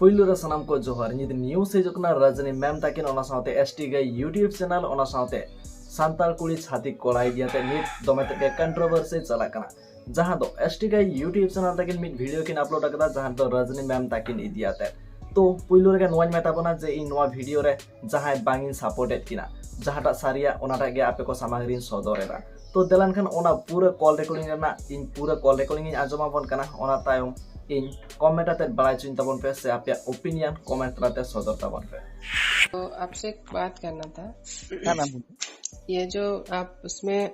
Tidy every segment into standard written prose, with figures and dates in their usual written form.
पुइलु रे सनम को जोहार निद न्यूज से जोकना रजनी मैम ताकिन ओना साथे एसटी गई यूट्यूब चैनल ओना साथे सांताल कुड़ी छाती कोलाई दियाते नित दोमेते के कंट्रोवर्सी चला कना जहां दो एसटी गई यूट्यूब चैनल ताकिन मिद वीडियो किन अपलोड कदा जहां दो रजनी मैम ताकिन इदियाते तो पुइलु रे नोवा मेताबना जे इन नोवा वीडियो रे जहां बांगिन सपोर्टेड किना जहाटा सारिया ओनाटा गे आपे को सामग्री सदरेरा तो देलान खान ओना पूरा कॉल रिकॉर्डिंग रेना इन पूरा कॉल रिकॉर्डिंग इन आजमा बन कना ओना तायम इन कमेंट आते बड़ा चिन तबन पे से आपका ओपिनियन कमेंट करते सदर तबन पे। तो आपसे एक बात करना था। हाँ मैम। ये जो आप उसमें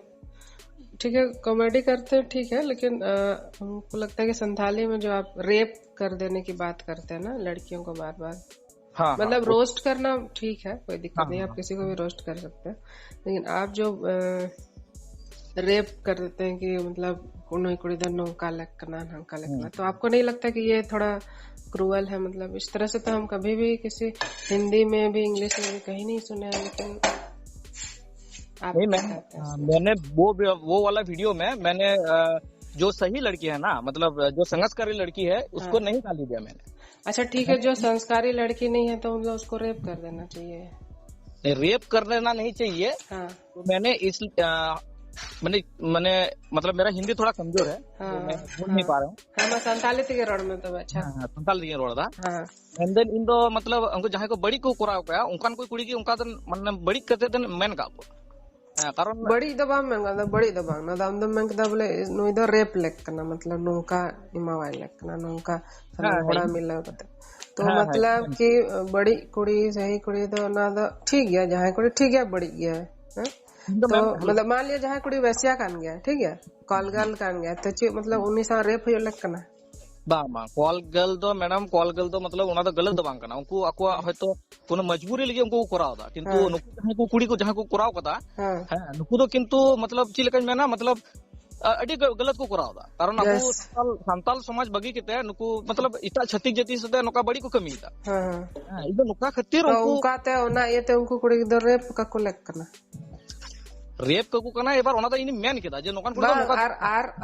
ठीक है कॉमेडी करते हैं ठीक है, लेकिन हमको लगता है कि संथाली में जो आप रेप कर देने की बात करते हैं ना लड़कियों को बार बार, हाँ, मतलब हाँ, रोस्ट करना ठीक है, कोई दिक्कत हाँ, नहीं, आप हाँ, किसी को भी रोस्ट कर सकते हैं, लेकिन आप जो रेप कर देते हैं कि मतलब तो आपको नहीं लगता कि ये थोड़ा क्रूअल है? मतलब इस तरह से तो हम कभी भी किसी हिंदी में भी इंग्लिश में भी कहीं नहीं सुने हैं, लेकिन आप नहीं मैंने वो वाला वीडियो में मैंने जो सही लड़की है ना, मतलब जो संस्कारी लड़की है उसको नहीं गाली दिया मैंने। अच्छा ठीक है, जो संस्कारी लड़की नहीं है तो मतलब उसको रेप कर देना चाहिए? रेप कर देना नहीं चाहिए। हाँ। तो मैंने इस मैंने मतलब मेरा हिंदी थोड़ा कमजोर है, हाँ, तो मैं बोल नहीं पा रहा हूँ। हाँ, संताली के रोड में तो अच्छा संताल दिए रोड दा हाँ। एंड देन इन दो मतलब उनको जहां को बड़ी को कराव गया उनकान कोई कुड़ी की उनका मतलब बड़ी करते देन मेन का को कारण बड़ी दो बाम में बड़ी दो बाम ना दाम दम में कदा बोले नुई दो रेप लेकना मतलब नोका इमावाई लेकना नोका बड़ा मिला तो मतलब कि बड़ी कुड़ी सही कुड़ी तो ना दो ठीक है, जहां कुड़ी ठीक है बड़ी गया तो मतलब मान लिया जहां कुड़ी वैश्या कान गया ठीक है, कॉल गर्ल कान गया तो मतलब उन्हीं सा रेप हो लेकना बामा कॉल गर्ल दो मैडम कॉल गर्ल दो मतलब उना दो गलत दो बांग कना उनको अको हयतो कोनो मजबूरी लगे उनको कराव दा किंतु नुकु जहां को कुड़ी को जहां को कराव कदा हां नुकु दो किंतु मतलब चिलकन में ना मतलब अडी गलत को कराव दा कारण अबो संताल समाज बगी केते नुकु मतलब इटा छत्तीस जाति से नोका बड़ी को कमी दा हां इदो नोका खतिर उनका ते ओना ये ते उनको कुड़ी दो रेप का को लेकना रेप को कना एबार ओना दा इनी मेन केदा जे नोकान पुरा नोका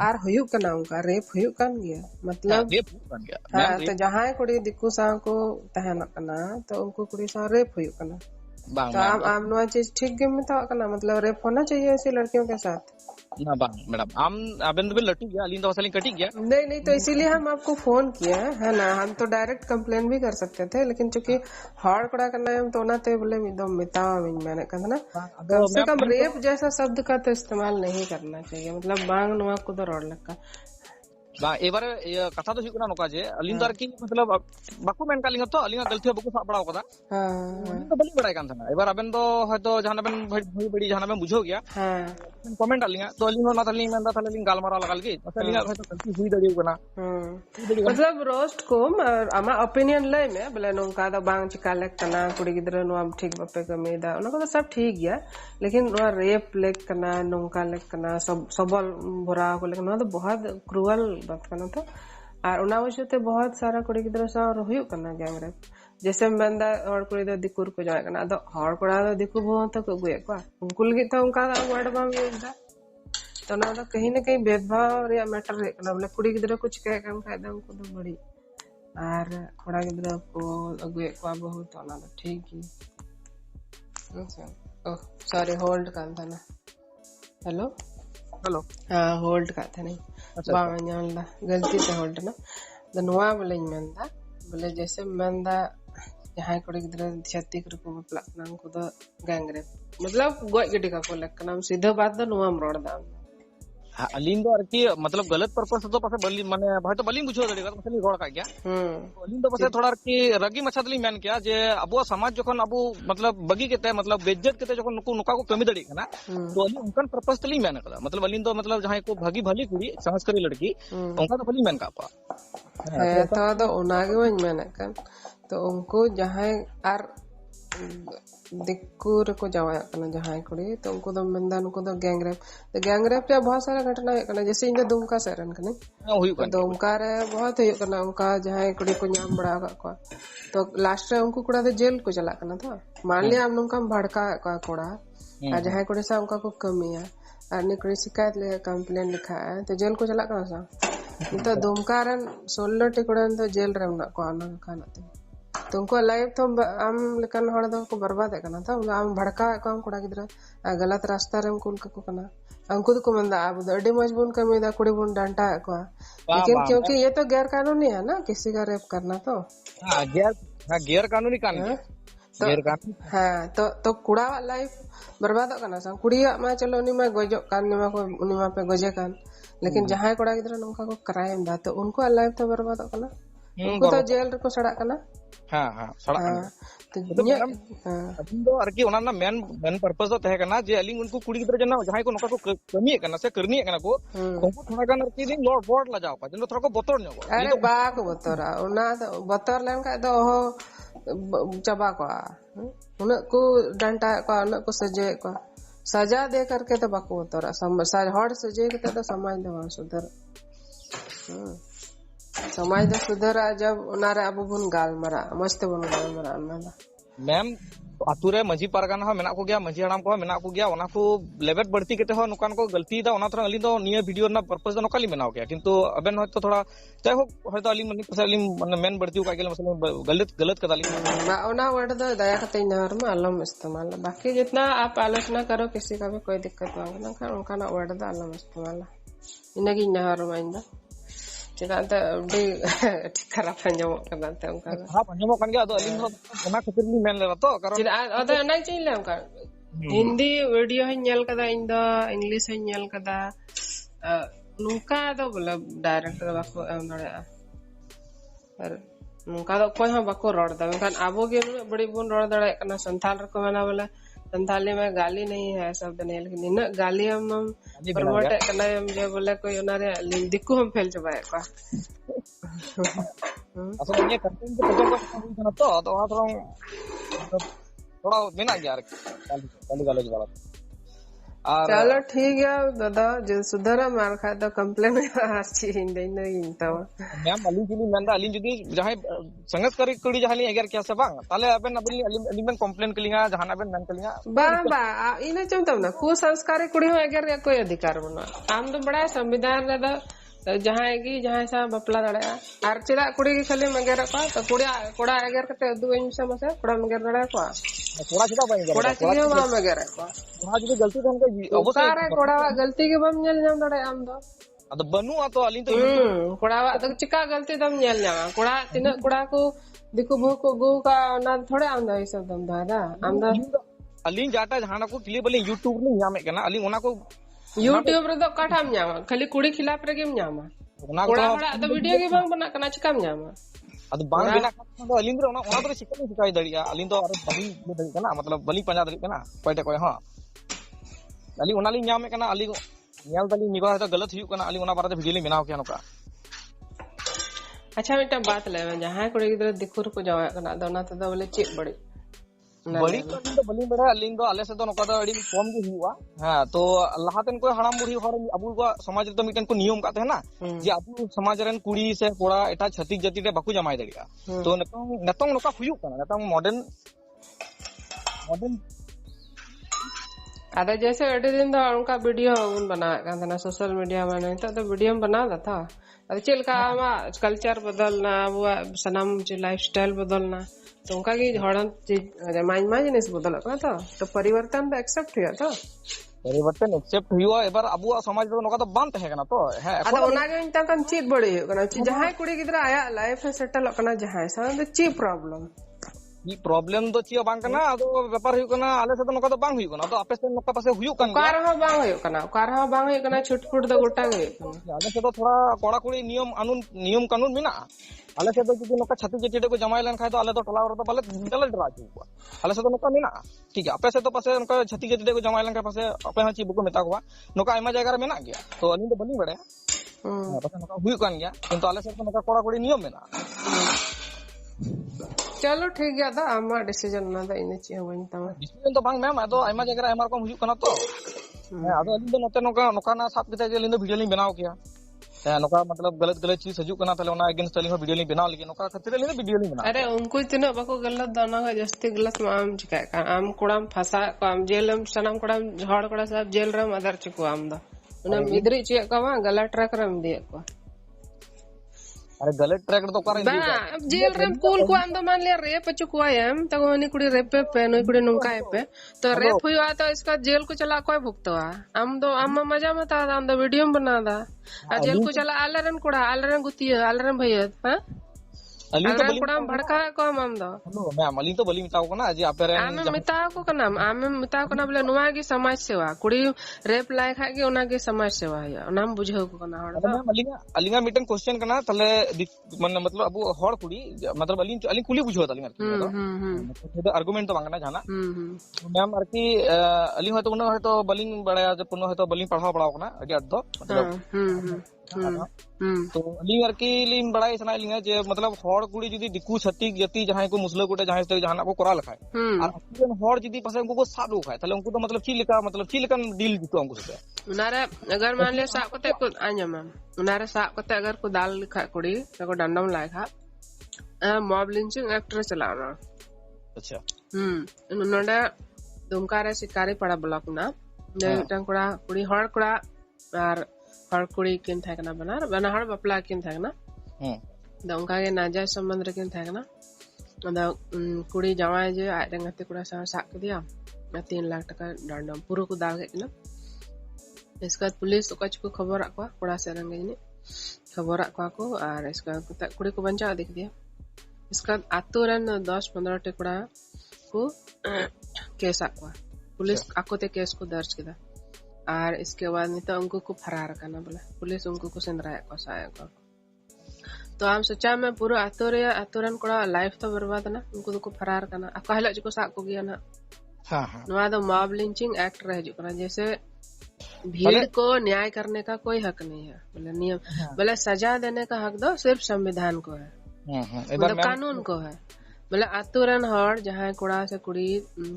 आर हुयु कना उनका रेप हुयु कान गया मतलब रेप कान गया हां तो जहां कुड़ी दिकु सा को तहन कना तो उनको कुड़ी सा रेप हुयु कना तो आम नो चीज ठीक गेम में था कना मतलब रेप होना चाहिए ऐसी लड़कियों के साथ ना बांग मैडम हम अबेन तो लटू गया अलीन तो असली कटी गया नहीं तो इसीलिए हम आपको फोन किया है ना, हम तो डायरेक्ट कंप्लेन भी कर सकते थे, लेकिन चूंकि हार्ड कड़ा करना है तो ना ते बोले एकदम मितावा मैंने कहा ना कम से कम रेप जैसा शब्द का तो इस्तेमाल नहीं करना चाहिए, मतलब बांग नुआ को तो रोड लगा एबार कथा तो हुई नोका जे अलिन दर की मतलब बाकू मेन कालिंग तो अलिंग गलती बाकू साब बड़ा कदा तो बली बड़ाई कान था एबार अबेन तो हयतो जहां अबेन भई बड़ी जहां में बुझो गया कमेंट अलिंग तो अलिंग ना तलिंग मेन दा तलिंग गालमारा लगाल की अलिंग हयतो गलती हुई दड़ी कना मतलब रोस्ट को आमा ओपिनियन ले में बोले नोका दा बांग चिका लेक कना कुड़ी गिदर नो हम ठीक बप्पे कमे दा उनको तो सब ठीक गया, लेकिन नो रेप लेक कना नोका लेक कना सब सबल भरा को लेकिन नो तो बहुत क्रूअल बात करना था और उना वजहते बहुत सारा कुड़ी गिदर सा हुयु कना गैंग रेप जैसे बंदा और कुड़ी दो दिकुर को जाए कना तो हर कुड़ा दो दिकु भो तो गुए को उनको लगी तो उनका वर्ड बाम यूज दा तो ना कहीं ना कहीं भेदभाव या मैटर रे कना बोले कुड़ी गिदर कुछ कह कन फायदा उनको तो बड़ी और कुड़ा गिदर को अगुए को बहुत ना तो ठीक ही ओह सॉरी होल्ड कर था ना हेलो हाँ होल्ड का था नहीं बांग गलती से होल्ड ना तो नुआ बोले मेंदा बोले जैसे मेंदा यहाँ कुड़ी गिदर छत्ती को बपला को तो गैंग रेप मतलब गोय गडी का को लेकना सीधा बात द नुआ रोड दा अलिंग दो अरकी मतलब गलत पर्पस तो पासे बली माने भाई तो बली बुझो दड़ेगा तो मसली रोड का गया अलिंग दो पासे थोड़ा अरकी रगी मछादली मेन किया जे अबो समाज जखन अबो मतलब बगी केते मतलब बेइज्जत केते जखन नुकु नुका को कमी दड़ी ना तो अलिंग उनकन पर्पस तली मेन कदा मतलब अलिंग दो मतलब जहां को भागी भली कुड़ी संस्कारी लड़की उनका तो बली मेन का पा तो उनागे वही मेन कन तो उनको जहां आर दिक्कुर को जावाया कना जहां कुड़ी तो उनको तो मंदा उनको तो गैंग रेप पे बहुत सारा घटना है कना जैसे इन दुमका सरन कने दुमका रे बहुत है कना उनका जहां कुड़ी को नाम बड़ा का तो लास्ट रे उनको कुड़ा तो जेल को चला कना था मान लिया हम उनका भड़का का कोड़ा और जहां कुड़ी सा उनका को कमी है और निकड़ी शिकायत ले कंप्लेन लिखा है तो जेल को चला कना सा तो दुमका रन 16 टिकड़न तो जेल रे ना को आना खाना तो उनको लाइफ तो आम लेकिन हड़ दो को बर्बाद है करना था आम भड़का को हम कुड़ा गिद्रा गलत रास्ता रे कुल को करना उनको तो मंदा अब अड्डी मजबून कमी दा कुड़ी बुन डांटा को लेकिन क्योंकि ये तो गैर कानूनी है ना किसी का रेप करना तो गैर कानूनी कान गैर कानूनी तो कुड़ा लाइफ बर्बाद करना सा कुड़िया मा चलो उनी में गजो कान निमा को उनी मा पे गजे कान लेकिन जहां कोड़ा गिद्रा नोंका को क्राइम दा तो उनको लाइफ तो बर्बाद करना उनको तो जेल रे को सड़ा करना सड़ा तो अलिंग दो आरकी ओना ना मेन पर्पस दो तहे करना जे अलिंग उनको कुड़ी गिद्रा जना जहां को नोका को कमी करना से करनी करना को उनको थोड़ा गान आरकी दिन लॉर्ड बोर्ड ला जाओ जनो थोड़ा को बतोर नो अरे बा को बतोरा ओना बतोर लेन का दो हो चबा को उन को डंटा को उन को सजे को सजा दे करके तो बाको बतोरा हड़ सजे के तो समाज दो सुधर समाज दो सुधर जब उनारे अब बुन गाल मरा मस्त बुन गाल मरा अन्ना मैम आतु रे मजी पारगाना मेना को गया मजी हराम को मेना को गया ओना को लेवल बढ़ती केते हो नुकान को गलती दा ओना थोड़ा अली दो निया वीडियो ना पर्पस दो नकाली बनाओ गया किंतु अबेन होय तो थोड़ा चाहे हो तो अली मन पसे अली मन मेन बढ़ती का गेल मतलब गलत कदाली ओना वर्ड दो दया करते नहर में अलम इस्तेमाल बाकी जितना आप आलोचना करो किसी का भी कोई दिक्कत ना का उनका ना वर्ड दा अलम इस्तेमाल इनगी नहर में इंदा चिकांता बे खराब अंजमो करते उनका खराब अंजमो kan gya ado aling ona khatir ni men le to karon ado anai chaile उनका हिंदी वीडियो है nyel kada इंदा इंग्लिश है nyel kada नुका दो बोला डायरेक्ट बाको नडे पर नुका दो कोई हम बाको रोड दा kan आबो के बड़ी बुन रोड दड़े कना संथाल को मना बोला संथाली में गाली नहीं है शब्द नहीं लेकिन इन गाली हम प्रमोट करना हम जो बोले कोई उनारे दिक्कु हम फैल चबाए का असल में ये कंटेंट के प्रचार का करना तो थोड़ा बिना यार गाली वाला चलो ठीक है दादा जो सुधरा मार खा तो कंप्लेन आछि हिंदे नहीं इंता मैम अली जुली मेंदा अली जुदी जहां संगत करी कुड़ी जहां ली अगर क्या से बांग ताले अबेन अबली अली में कंप्लेन कलिया जहां अबेन मेन कलिया बा इने चमतम ना कु संस्कारी कुड़ी हो अगर कोई अधिकार बना आम तो बड़ा संविधान रे जहां की जहां सा बपला दड़ा आर चिदा कुड़ी की खाली मगर को तो कुड़ा अगर कते दु इंच मसे कुड़ा मगर दड़ा को थोड़ा चिदा बाई कुड़ा चियो बा मगर को वहां जुदी गलती तो हमको अवसर कुड़ा गलती के बम नेल जाम दड़ा आम दो अद बनु तो अली तो कुड़ा तो चिका गलती दम नेल जामा कुड़ा तिन कुड़ा को दिकु भू को गु का ना थोड़े आम दो सब दम दादा आम दो अली जाटा जहां को क्लियर बोले YouTube नहीं यामे केना अली ओना को YouTube रे तो काठाम जामा खाली कुड़ी खिलाफ रे गेम जामा कुड़ा बड़ा तो वीडियो के बांग बना कना चिकाम जामा अद बांग बिना तो अलिंग रे ओना तो सिकल सिकाई दड़िया अलिंग तो अरे बली दड़ी कना मतलब बली पंजा दड़ी कना कोइटे कोइ हां अली ओना ली न्यामे कना अली न्याल दली निगो है तो गलत हुई कना अली ओना बारे वीडियो ली बनाओ क्या नका अच्छा बेटा बात ले जहां कुड़ी गिदर दिखुर को जावा कना दोना तो बोले चिप बड़ी बड़ी तो बली बड़ा अलिंग दो आले से तो नका तो अड़ी कम gi हुआ हां तो लहातेन कोई हराम बुढ़ी हर अबु को समाज रे तो मिटन को नियम काते है ना जे अबु समाज रेन कुड़ी से कोड़ा एटा छतिक जाति रे बाकू जमाई दड़िया तो नतों नका हुयु कना नतों मॉडर्न आधा जैसे एटे दिन तो उनका वीडियो बना था सोशल मीडिया में नहीं तो वीडियो में बना था अब चल का कल्चर बदलना वो सनम लाइफस्टाइल बदलना तो उनका की हड़न माइज ने बदल तो परिवर्तन तो एक्सेप्ट हुआ था परिवर्तन एक्सेप्ट हुआ एबार अबु समाज रो नका तो बांत है ना तो है अदा ओना के इंता कन चीज बड़ी कना जहां कुड़ी गिदरा आया लाइफ सेटल कना जहां सा तो ची प्रॉब्लम ई प्रॉब्लम तो चिया बांग कना तो व्यापार हुई कना आले से तो नका तो बांग हुई कना तो आपे से नका पासे हुई कना कारहा बांग हुई कना छुटफुट दो गोटा गए आले से तो थोड़ा कोड़ा कुड़ी नियम कानून बिना आले से तो जदी नका छति जेटे को जमाई लन खाय तो आले तो टला और तो बाले गलत डरा हुआ आले से तो नका बिना ठीक है आपे से तो पासे नका छति जेटे को जमाई लन का पासे आपे हाची बुको मेता को नका आयमा जगह रे मेना गया तो अली तो बनी बड़े पासे नका हुई कन गया किंतु आले से तो नका कोड़ा कुड़ी नियम बिना चलो ठीक है दा आमा डिसीजन ना दा इने ची होइन ता डिसीजन तो बांग मैम आदो आयमा जगह आयमा को हुजु कना तो आदो अली तो नते नका ना साथ केते जे लिंदो वीडियो लिंग बनाओ किया नका मतलब गलत चीज हजू कना तले ओना अगेंस्ट अली वीडियो लिंग बनाओ लेकिन नका खतरे लिंदो वीडियो लिंग बना अरे उनको इतना बाको गलत दाना का जस्ती गलत आम चिका आम कोड़ाम फसा को आम जेलम सनम कोड़ाम झड़ कोड़ा सब जेल रे मदर चिको आम दा उना मिदरी ची का गलत ट्रैक रम दिए को अरे गलत ट्रैक तो कर जेल रेम कूल को आम दो मान लिया रेप अचु को आयम तो उनी कुड़ी रेप पे नुई कुड़ी नुंका पे तो रेप हुआ तो इसका जेल को चला कोई भुगतवा आम मजा मता आम दो वीडियो बना दा जेल को चला आलरन कुड़ा आलरन गुतिया आलरन भैया हां आलरन कुड़ा भड़का को आम दो मैम अली तो बली मिताओ कना जे आपे रे आम मिताओ को कना बोले नुआ की समाज सेवा कुड़ी रेप लाय खा के ओना के समाज सेवा है नाम बुझो को कना हड़ मैम अलिंगा मीटिंग क्वेश्चन कना तले मन मतलब अब हड़ कुड़ी मतलब अली कुली बुझो तलिंगा तो आर्गुमेंट तो मांगना जाना मैम आरकी अली हयतो उन हयतो बलिंग बड़ाया जे पुनो हयतो बलिंग पढ़ाओ पढ़ाओ कना अडी अद्दो मतलब तो अली आरकी लिंग बड़ाई सना लिंगा जे मतलब हड़ कुड़ी जदी दिकु छत्तीक जाति जहां को मुस्लिम कोटे जहां से जहां को करा लखाय और अखिन हड़ जदी पासे उनको को साब लखाय तले उनको तो मतलब ची लेका डील दितो उनको से उनारे अगर मान ले साब कते को आंजम उनारे साब कते अगर को दाल लिखा कुड़ी को डंडम लायखा मॉब लिंचिंग एक्टर चलाना अच्छा नोडा दुमकारे शिकारी पड़ा ब्लॉक ना टंकुड़ा कुड़ी हड़ कुड़ा और हड़ कुड़ी किन थाकना बना हड़ बपला किन थाकना दंका के नाजायज संबंध रे किन थाकना कुड़ी जवाई जे आय रंगते कुड़ा सा के दिया 3 लाख टका दंडम पूरा को दाल के ना इसका पुलिस को खबर आकवा कुड़ा से रंगे ने खबर आकवा को और इसका कुड़ी को बंचा देख दिया इसका आतुरन 10-15 टेकुड़ा को केस आकवा पुलिस आकोते केस को दर्ज किया और इसके बाद नहीं तो उनको को फरार करना बोला पुलिस उनको को सिंदराया को साया को तो हम सोचा मैं पूरा आतुरन कोड़ा लाइफ तो बर्बाद ना उनको तो फरार करना कहला जो साक को गया ना हां नवा तो मॉब लिंचिंग एक्ट रह जो जैसे भीड़ को न्याय करने का कोई हक नहीं है बोले नियम बोले सजा देने का हक दो सिर्फ संविधान को है मतलब कानून को है बोले आतुरन हड़ जहां कुड़ा से कुड़ी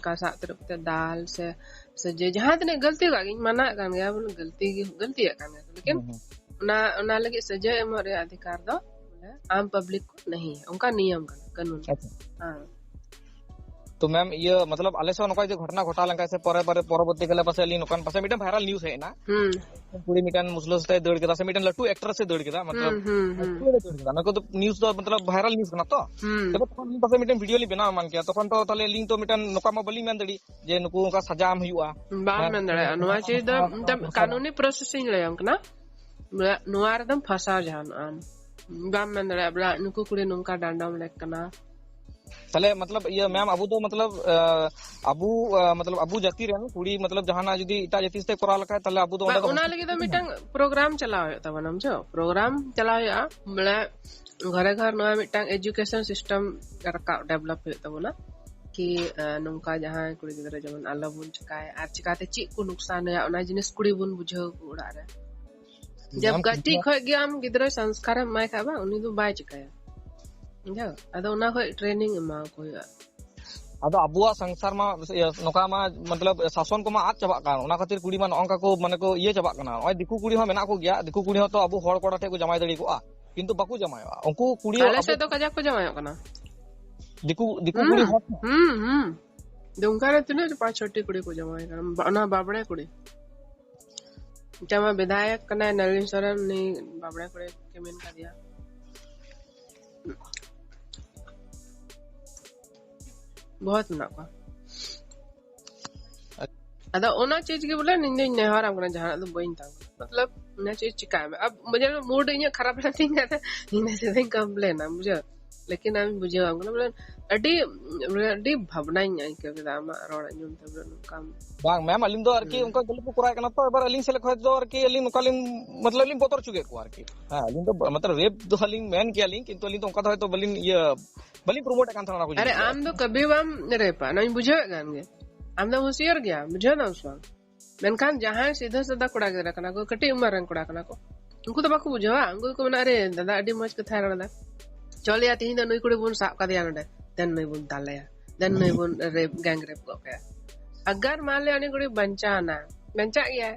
का साथ तरफ दाल से जे जहां तने गलती का मना कान गया बोले गलती है कान लेकिन ना लगे सजा एमरे अधिकार दो बोले आम पब्लिक को नहीं है उनका नियम का कानून हां तो मैम ये मतलब आले से नका जे घटना घटा लंका से परवर्ती कले पासे ली नोकान पासे मिटन वायरल न्यूज है ना पूरी मिटन मुस्लिम से दौड़ के से मिटन लट्टू एक्टर से दौड़ के मतलब नको तो न्यूज तो मतलब वायरल न्यूज ना तो तब तखन पासे मिटन वीडियो ली बना मान के तखन तो तले लिंक तो मिटन नोका म बली मेन दड़ी जे नुकु का सजा हम हुआ बाम मेन दड़े अनुवा चीज द कानूनी प्रोसेसिंग ले अंकना नुआर दम फसा जान आम बाम मेन दड़े बला नुकु कुड़ी नुका डांडम लेकना तले मतलब ये मैम अबू तो मतलब अबू जाति रे कुड़ी मतलब जहाना जदी इटा जाति से करा लखा तले अबू तो उना लगी तो मिटंग प्रोग्राम चलाओ तब हम जो प्रोग्राम चलाओ या बले घरे घर नवा मिटंग एजुकेशन सिस्टम रका डेवलप हो तब ना कि नुका जहां कुड़ी गिदरे जमन आलो बुन चिकाय आर चिकाते ची को नुकसान है ओना जिनिस कुड़ी बुन बुझो उड़ा रे जब गति खय गया हम गिदरे संस्कार माय खाबा उनी तो बाय चिकाया अदो ना कोई ट्रेनिंग मा कोई अदो अबुआ संसार मा नोका मा मतलब शासन को मा आद चबा का ओना खातिर कुड़ी मा नोंका को माने को ये चबा कना ओय दिकु कुड़ी हो मेना को गया दिकु कुड़ी हो तो अबु हड़ कोड़ा टे को जमाय दड़ी को किंतु बाकू जमाया उनको कुड़ी आले से तो कजा को जमाया कना दिकु कुड़ी हो दुंका रे तने 5-6 कुड़ी को जमाया कना ना बाबड़े कुड़ी जमा विधायक कना नवीन सरन ने बाबड़े कुड़ी के मेन का दिया बहुत मुनाफा अदा ओना चीज के बोले निंदे ने हराम करना जहां तो बइन था मतलब ना चीज चिका में अब मुझे मूड इन खराब नहीं था इन से दिन कंप्लेन है मुझे लेकिन हम बुझे हम बोले अडी भावना ही के दामा रोड जुम तब काम बांग मैम अलिम दो आरकी उनका गलत को कराय कना तो एबार अलिम से लखो दो आरकी अलिम नोकालिम मतलब अलिम बोतर चुके को आरकी हां अलिम तो मतलब रेप दो अलिम मैन के अलिम किंतु अलिम तो उनका तो बलिन ये बलिन प्रमोट कान थाना को अरे आम तो कभी हम रेपा नहीं बुझे गान गे आम तो होशियार गया बुझे ना उसवा मेनखान जहां सीधा सीधा कुड़ा के रखना को कटी उमर रंग कुड़ा कना को उनको तो बाकू बुझवा उनको को ना अरे दादा अडी मज के थारा ना चल या तीन नई कुड़ी बुन साब का दिया नडे देन नई बुन ताले देन नई बुन रेप गैंग रेप को के अगर मान ले अने कुड़ी बंचा गया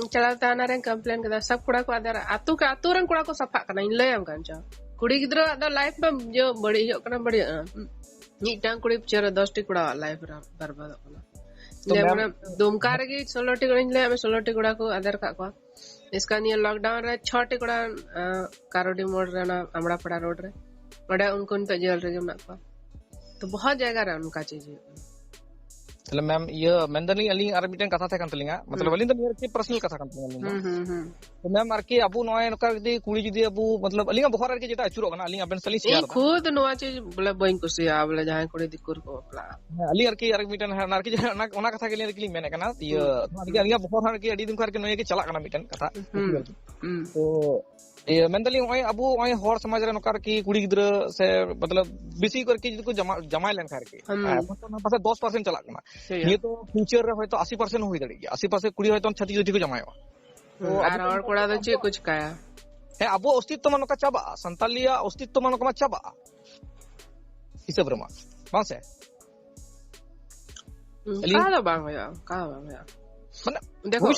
चलाता ना रे कंप्लेन के सब कुड़ा को आदर आतु रंग कुड़ा को सफा कना इन ले हम कांचा कुड़ी गिद्रो अदा लाइफ में जो बड़ी हो कना बड़ी नीटांग कुड़ी चेर 10 टी कुड़ा लाइफ बर्बाद कना जेमन दुमकार गे 16 टी कुड़ी ले हम 16 टी कुड़ा को आदर का को इसका नियर लॉकडाउन रे 6 टिकड़ा कारोडी मोड़ रे ना अमड़ापड़ा रोड रे बड़ा उनको तो जेल रे मना को तो बहुत जगह रे उनका चीज चलो मैम ये मेंदनी अली आर मिटन कथा था कंतलिंगा मतलब अली तो नियर की पर्सनल कथा कंतलिंगा तो मैम आर की अबू नोय नका जदी कुड़ी जदी अबू मतलब अलिंगा बखर आर की जेटा अचुरो कना अलिंगा बेन सली शेयर खुद नोआ चीज बोले बइन कुसिया बोले जहां कुड़ी दिकुर को अपला अली आर की मिटन आर की ओना कथा के लिए की मेने कना ये अलिंगा बखर आर की अडी दिन को आर की नोय के चला कना मिटन कथा तो ये मेंदली ओय अबू ओय होर समाज रे नकार की कुड़ी गिद्र से मतलब बेसी करके जदी को जमाय लेन खार के मतलब पासे 10% चला कना ये तो फ्यूचर रे होय तो 80% होई दड़ी 80% कुड़ी होय तो 36 को जमायो तो आर और कोड़ा दो चे कुछ काया हे अबो अस्तित्व मानो का चाबा संतालिया अस्तित्व मानो का चाबा इसे ब्रमा बासे का बांग या মানে দেখো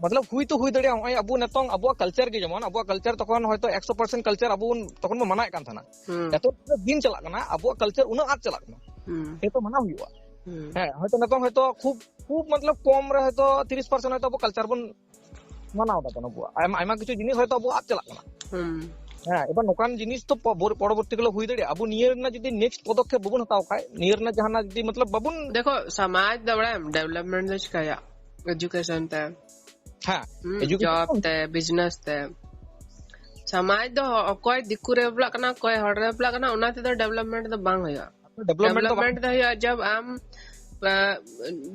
मतलब हुई तो हुई दड़िया होय अबो नतों अबो कल्चर के जमन अबो कल्चर तखन होय तो 100% कल्चर अबो तखन म मनाय कान थाना एतो दिन चला कना अबो कल्चर उना आत चला कना ए तो मना हुआ है होय तो नतों होय तो खूब मतलब कम रे होय तो 30% होय तो अबो कल्चर बन मनाव दा कना अबो आयमा किछु जिनिस होय तो अबो आत चला कना হ্যাঁ এবার নকান জিনিস তো পরবর্তীকালে হই দাঁড়িয়ে আবু নিয়ের না যদি নেক্সট পদক্ষেপ বাবুন হতাও খায় নিয়ের না জাহানা যদি मतलब বাবুন देखो समाज दबड़ा डेवलपमेंट दच काया एजुकेशन ते हां जॉब ते बिजनेस ते समाज दो कोई दिकुरे बला कना कोई हड़रे बला कना उनाते तो डेवलपमेंट तो बांग होया डेवलपमेंट तो जब आम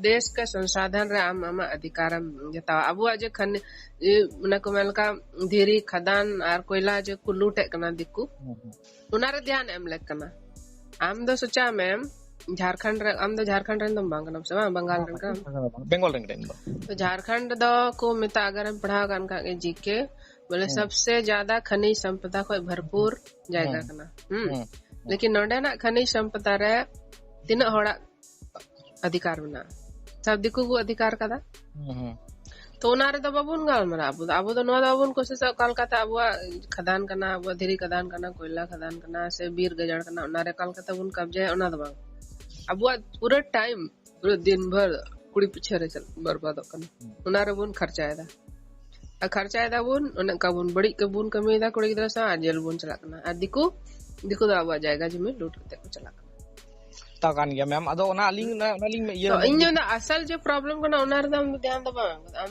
देश के संसाधन रे आम अधिकार जता अब आज खन मने को मेलका धीरी खदान आर कोयला जे को लूटे कना दिकु उनारे ध्यान एम लेक कना आम दो सोचा मैम झारखंड रे आम दो झारखंड रे दम बांगना से बंगाल रे का बंगाल रे तो झारखंड दो को मिता अगर हम पढ़ा कान का जीके बोले सबसे ज्यादा खनिज संपदा को भरपूर जायगा कना लेकिन नोडे ना खनिज संपदा रे तीन होड़ा अधिकार बना सब दिकु को अधिकार कदा तो उनारे तो बाबून गाल मरा अबू तो नवा बाबून कोशिश कलकत्ता अबू खदान करना अबू धीरी खदान करना कोयला खदान करना से बीर गजड़ करना उनारे कलकत्ता उन कब्जे उना दबा अबू पूरा टाइम पूरा दिन भर कुड़ी पीछे रे चल बर्बाद करना उनारे बुन खर्चायदा खर्चायदा बुन उन कबुन बड़ी कबुन कमीदा कुड़ी की तरह से जेल बुन चला करना आ दिकु तो आबू जाएगा जिमे लूट करते को चला ताकान गया मैम अदो ना लिंग में ये तो इन ना असल जो प्रॉब्लम को ना उनार दम ध्यान दबा हम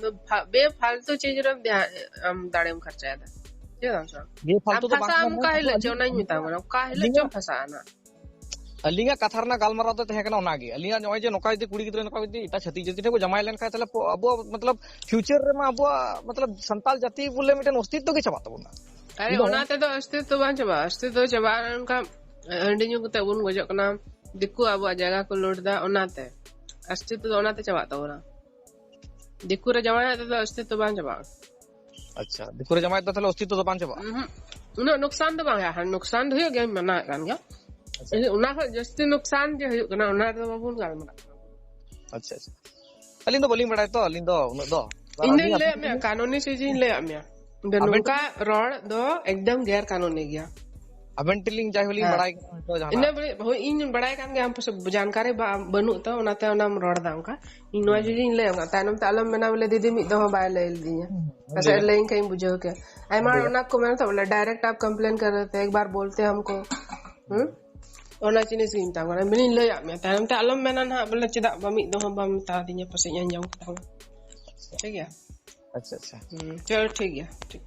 बेफालतू चीज रे ध्यान हम दाड़े में खर्चा है जे ना सर बेफालतू तो फसा हम काहे ले जो नहीं मिता मन काहे ले जो फसा ना अलिंगा कथारना गालमारा तो तहे कना ओना गे अलिंगा नय जे नोका जदी कुड़ी गिद्रे नोका जदी इटा छती जदी को जमाय लेन खाय तले अबो मतलब फ्यूचर रे मा अबो मतलब संताल जाति बोले मिटन अस्तित्व के चबा तबना अरे ओनाते तो अस्तित्व बान चबा अस्तित्व चबा उनका हंडिन्यू को तबुन गजो कना दिक्कु अब जगह को लौटदा ओनाते अस्तित्व तो ओनाते चबाता होना दिक्कु रे जमाया तो अस्तित्व बान चबा अच्छा दिक्कु रे जमाया तो अस्तित्व तो बान चबा उना नुकसान तो बांगा हन नुकसान हो गया मना कान गया उना को जस्ती नुकसान जे हो कना उना तो बाबून गाल मना अच्छा अच्छा अलिन तो बोलिंग बड़ाय तो अलिन दो उन दो इन ले में कानूनी चीज इन ले में दनुका रोड दो एकदम गैर कानूनी गया अबन टिलिंग जाय होली बड़ाई तो जाना इने बड़े इन बड़ाई कान के हम जानकारी बनु तो ओनाते ओनाम रोड दाम का इन नोज इन ले तानम तालम मना बोले दीदी मी दो बाय ले दिया ऐसे लेंगे कहीं बुझो के आई मार ओना को मैंने तो बोला डायरेक्ट आप कंप्लेन कर रहे थे एक बार बोलते हमको ओना चिने सिन ता गना मिन ले या मैं तानम तालम मना ना बोले चिदा बमी दो बम ता दिया पसे जाऊं ठीक है अच्छा अच्छा चलो ठीक है ठीक